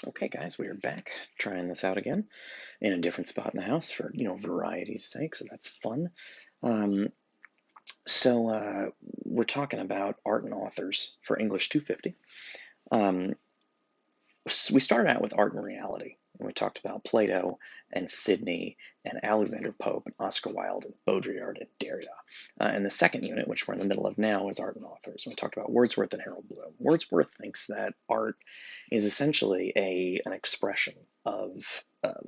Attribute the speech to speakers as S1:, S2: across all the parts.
S1: Okay, guys, we are back trying this out again in a different spot in the house for, variety's sake, so that's fun. Um, so we're talking about art and authors for English 250. Um, we started out with art and reality, and we talked about Plato and Sidney and Alexander Pope and Oscar Wilde and Baudrillard and Derrida. And the second unit, which we're in the middle of now, is art and authors. And we talked about Wordsworth and Harold Bloom. Wordsworth thinks that art is essentially an expression of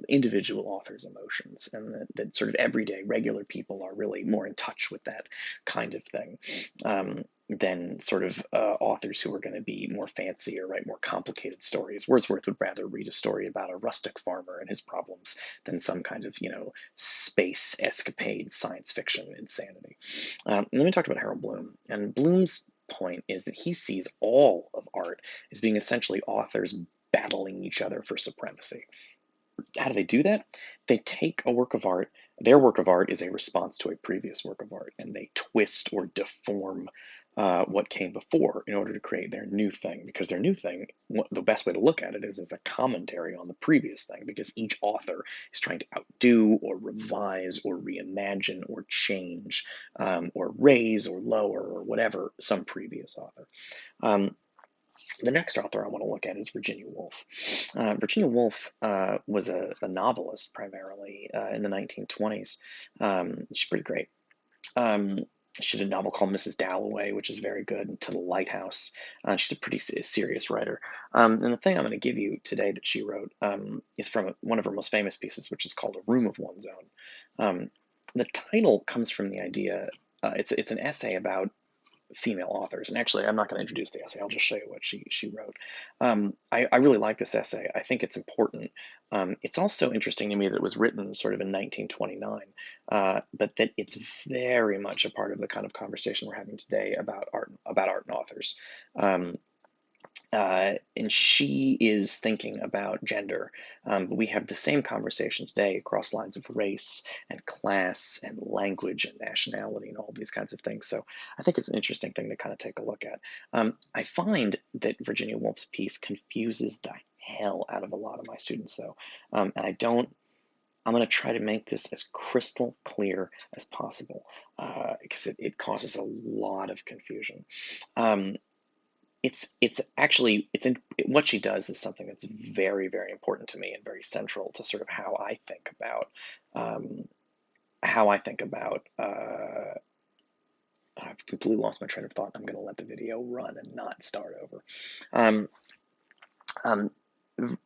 S1: individual authors' emotions, and that sort of everyday, regular people are really more in touch with that kind of thing. Than sort of authors who are going to be more fancy or write more complicated stories. Wordsworth would rather read a story about a rustic farmer and his problems than some kind of, space escapade, science fiction insanity. And then we talked about Harold Bloom, and Bloom's point is that he sees all of art as being essentially authors battling each other for supremacy. How do they do that? They take a work of art. Their work of art is a response to a previous work of art, and they twist or deform what came before in order to create their new thing. Because their new thing, the best way to look at it is as a commentary on the previous thing, because each author is trying to outdo or revise or reimagine or change or raise or lower or whatever some previous author. Um, the next author I want to look at is Virginia Woolf. Virginia Woolf was a novelist primarily in the 1920s. She's pretty great. Um, she did a novel called Mrs. Dalloway, which is very good, and To the Lighthouse. She's a pretty serious writer. And the thing I'm going to give you today that she wrote is from one of her most famous pieces, which is called A Room of One's Own. The title comes from the idea, it's an essay about female authors. And actually, I'm not going to introduce the essay. I'll just show you what she wrote. I really like this essay. I think it's important. It's also interesting to me that it was written sort of in 1929, but that it's very much a part of the kind of conversation we're having today about art and authors. And she is thinking about gender. But we have the same conversation today across lines of race and class and language and nationality and all these kinds of things. So I think it's an interesting thing to kind of take a look at. I find that Virginia Woolf's piece confuses the hell out of a lot of my students, though. And I'm going to try to make this as crystal clear as possible because it causes a lot of confusion. It's actually what she does is something that's very, very important to me and very central to sort of how I think about um, how I think about I've completely lost my train of thought. I'm going to let the video run and not start over. Um, um,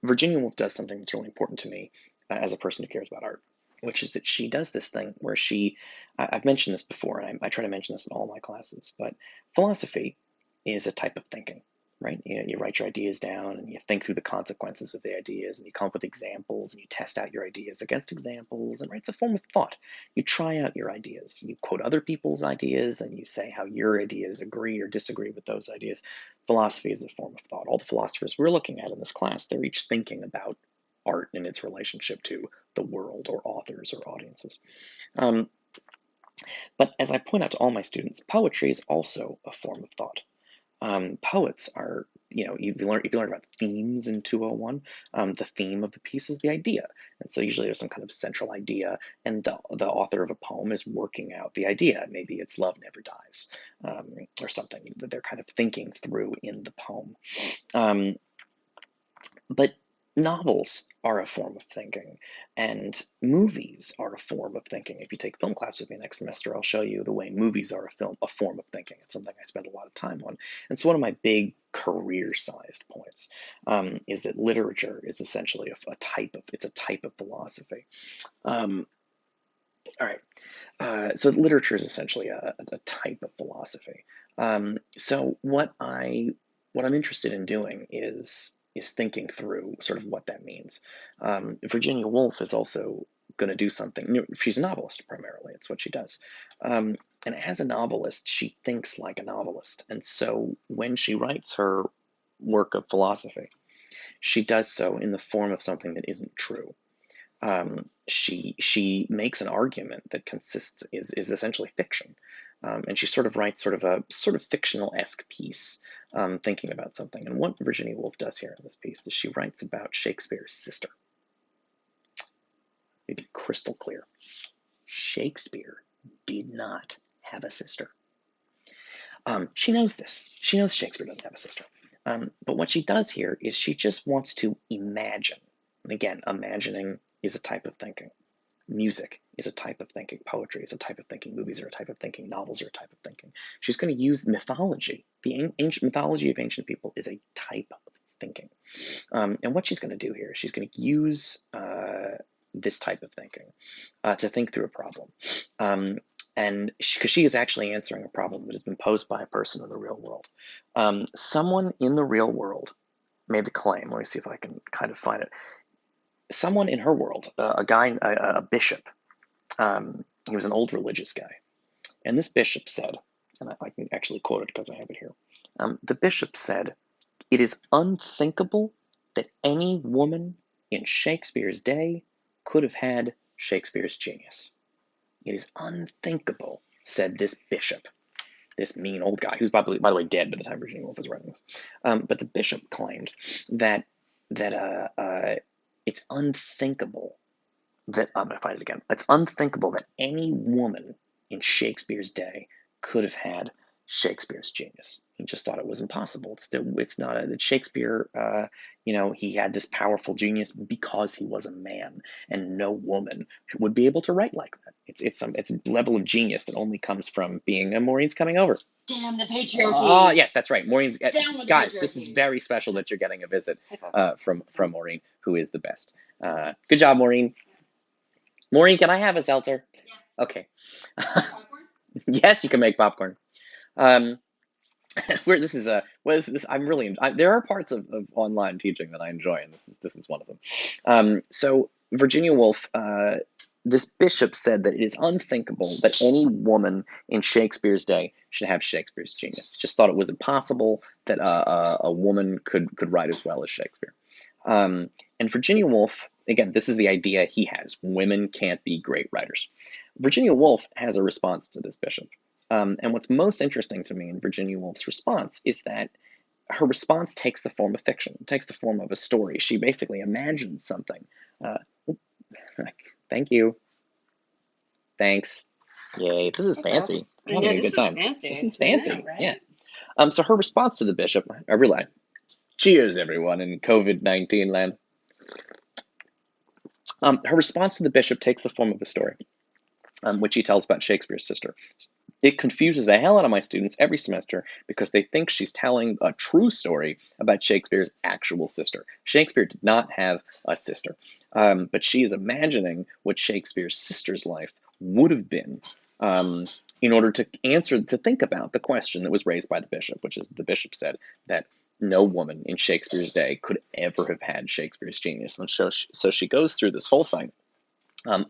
S1: Virginia Woolf does something that's really important to me as a person who cares about art, which is that she does this thing where I've mentioned this before, and I try to mention this in all my classes, but philosophy is a type of thinking, right? You write your ideas down and you think through the consequences of the ideas and you come up with examples and you test out your ideas against examples, and right, it's a form of thought. You try out your ideas, you quote other people's ideas, and you say how your ideas agree or disagree with those ideas. Philosophy is a form of thought. All the philosophers we're looking at in this class, they're each thinking about art and its relationship to the world or authors or audiences. Um, but as I point out to all my students, poetry is also a form of thought. Poets are, you learn about themes in 201. The theme of the piece is the idea. And so usually there's some kind of central idea, and the author of a poem is working out the idea. Maybe it's love never dies, or something that they're kind of thinking through in the poem. But novels are a form of thinking, and movies are a form of thinking. If you take film class with me next semester, I'll show you the way movies are a form of thinking. It's something I spend a lot of time on. And so one of my big career-sized points is that literature is essentially a type of philosophy. Um, all right. So literature is essentially a type of philosophy. So what I'm interested in doing is thinking through sort of what that means. Virginia Woolf is also going to do something. She's a novelist primarily. It's what she does. And as a novelist, she thinks like a novelist. And so when she writes her work of philosophy, she does so in the form of something that isn't true. She makes an argument that consists is essentially fiction, and she sort of writes sort of a sort of fictional-esque piece, thinking about something. And what Virginia Woolf does here in this piece is she writes about Shakespeare's sister. To be crystal clear, Shakespeare did not have a sister. She knows this. She knows Shakespeare doesn't have a sister. But what she does here is she just wants to imagine. And again, imagining is a type of thinking. Music is a type of thinking. Poetry is a type of thinking. Movies are a type of thinking. Novels are a type of thinking. She's going to use mythology. The ancient mythology of ancient people is a type of thinking. And what she's going to do here is she's going to use this type of thinking to think through a problem. And because she is actually answering a problem that has been posed by a person in the real world. Someone in the real world made the claim. Let me see if I can kind of find it. Someone in her world, a bishop, he was an old religious guy. And this bishop said, and I can actually quote it because I have it here. The bishop said, "It is unthinkable that any woman in Shakespeare's day could have had Shakespeare's genius. It is unthinkable," said this bishop, this mean old guy, who's by the way dead by the time Virginia Woolf was writing this. But the bishop claimed that it's unthinkable that I'm going to find it again. It's unthinkable that any woman in Shakespeare's day could have had Shakespeare's genius. He just thought it was impossible. It's not that Shakespeare. He had this powerful genius because he was a man, and no woman would be able to write like that. It's a level of genius that only comes from being. Maureen's coming over.
S2: Damn the patriarchy.
S1: Oh, yeah, that's right. Maureen's.
S2: Down with the
S1: Guys,
S2: patriarchy.
S1: this is very special that you're getting a visit from Maureen, who is the best. Good job, Maureen. Maureen, can I have a seltzer?
S2: Yeah.
S1: Okay. Yes, you can make popcorn. This is this. There are parts of online teaching that I enjoy, and this is one of them. So Virginia Woolf, this bishop said that it is unthinkable that any woman in Shakespeare's day should have Shakespeare's genius. Just thought it was impossible that a woman could write as well as Shakespeare. And Virginia Woolf, again, this is the idea he has: women can't be great writers. Virginia Woolf has a response to this bishop. And what's most interesting to me in Virginia Woolf's response is that her response takes the form of fiction, takes the form of a story. She basically imagines something. Thank you. Thanks. Yay, this is fancy. I'm having a good time. This is fancy. Yeah. So her response to the bishop, I realize, cheers everyone in COVID-19 land. Her response to the bishop takes the form of a story, which he tells about Shakespeare's sister. It confuses the hell out of my students every semester because they think she's telling a true story about Shakespeare's actual sister. Shakespeare did not have a sister, but she is imagining what Shakespeare's sister's life would have been in order to think about the question that was raised by the bishop, which is the bishop said that no woman in Shakespeare's day could ever have had Shakespeare's genius. And so she goes through this whole thing.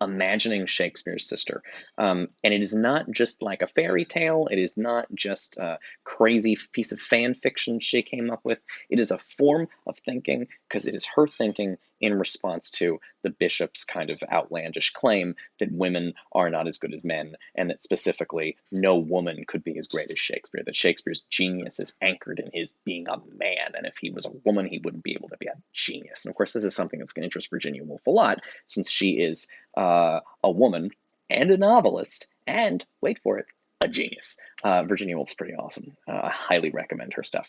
S1: Imagining Shakespeare's sister. And it is not just like a fairy tale. It is not just a crazy piece of fan fiction she came up with. It is a form of thinking because it is her thinking in response to the bishop's kind of outlandish claim that women are not as good as men, and that specifically no woman could be as great as Shakespeare, that Shakespeare's genius is anchored in his being a man, and if he was a woman, he wouldn't be able to be a genius. And of course, this is something that's going to interest Virginia Woolf a lot, since she is a woman and a novelist, and, wait for it, a genius. Virginia Woolf's pretty awesome. I highly recommend her stuff.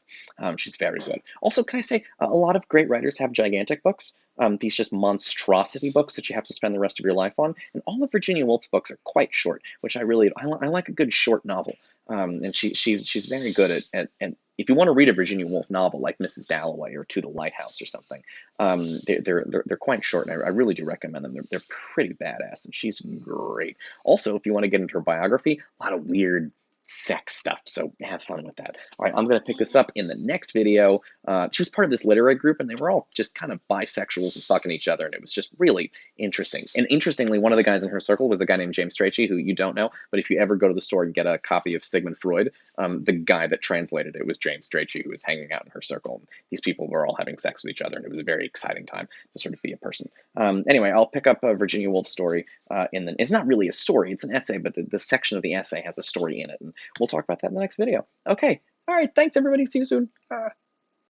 S1: She's very good. Also, can I say, a lot of great writers have gigantic books, these just monstrosity books that you have to spend the rest of your life on, and all of Virginia Woolf's books are quite short, which I like a good short novel. And she's very good at if you want to read a Virginia Woolf novel like Mrs. Dalloway or To the Lighthouse or something, they're quite short, and I really do recommend them. They're pretty badass, and she's great. Also, if you want to get into her biography, a lot of weird sex stuff. So have fun with that. All right, I'm going to pick this up in the next video. She was part of this literary group, and they were all just kind of bisexuals and fucking each other, and it was just really interesting. And interestingly, one of the guys in her circle was a guy named James Strachey, who you don't know, but if you ever go to the store and get a copy of Sigmund Freud, the guy that translated it was James Strachey, who was hanging out in her circle. And these people were all having sex with each other, and it was a very exciting time to sort of be a person. Anyway, I'll pick up a Virginia Woolf story it's not really a story, it's an essay, but the section of the essay has a story in it, and we'll talk about that in the next video. Okay, all right, thanks everybody, see you soon.